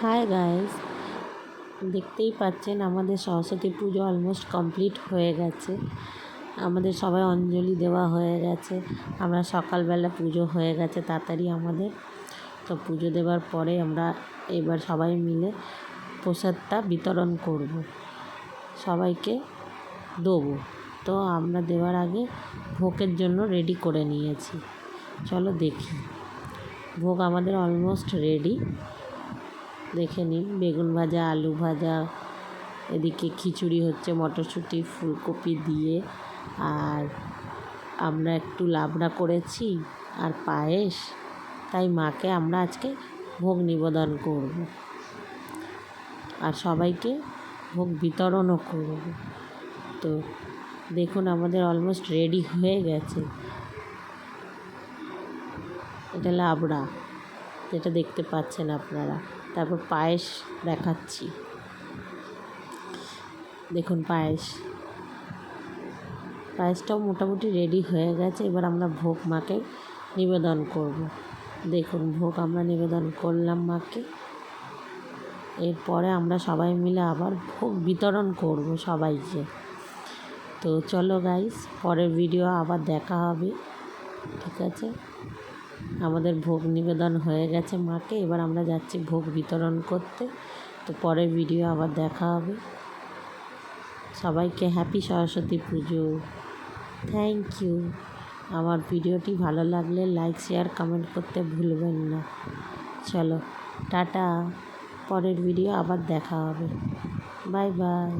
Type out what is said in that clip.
Hi guys, দেখতেই পাচ্ছেন আমাদের সরস্বতী পুজো অলমোস্ট কমপ্লিট হয়ে গেছে। আমাদের সবাই অঞ্জলি দেওয়া হয়ে গেছে। আমরা সকালবেলা পুজো হয়ে গেছে তাড়াতাড়ি আমাদের। তো পুজো দেওয়ার পরে আমরা এবার সবাই মিলে প্রসাদটা বিতরণ করব, সবাইকে দেবো। তো আমরা দেওয়ার আগে ভোগের জন্য রেডি করে নিয়েছি। চলো দেখি। ভোগ আমাদের অলমোস্ট রেডি, দেখে নিন। বেগুন ভাজা, আলু ভাজা, এদিকে খিচুড়ি হচ্ছে মটরশুঁটি ফুলকপি দিয়ে, আর আমরা একটু লাবড়া করেছি আর পায়েস। তাই মাকে আমরা আজকে ভোগ নিবেদন করব আর সবাইকে ভোগ বিতরণও করব। তো দেখুন আমাদের অলমোস্ট রেডি হয়ে গেছে। এটা লাবড়া, যেটা দেখতে পাচ্ছেন আপনারা। তারপর পায়েস দেখাচ্ছি, দেখুন পায়েসটাও মোটামুটি রেডি হয়ে গেছে। এবার আমরা ভোগ মাকে নিবেদন করব। দেখুন ভোগ আমরা নিবেদন করলাম মাকে। এরপরে আমরা সবাই মিলে আবার ভোগ বিতরণ করব সবাইকে। তো চলো গাইস, পরের ভিডিও আবার দেখা হবে, ঠিক আছে? আমাদের ভোগ নিবেদন হয়ে গেছে মাকে, এবার আমরা যাচ্ছি ভোগ বিতরণ করতে। তো পরের ভিডিও আবার দেখা হবে। সবাইকে happy Saraswati Pujo. Thank you. আমার ভিডিওটি ভালো লাগলে লাইক শেয়ার কমেন্ট করতে ভুলবেন না। চলো টাটা, পরের ভিডিও আবার দেখা হবে। Bye bye.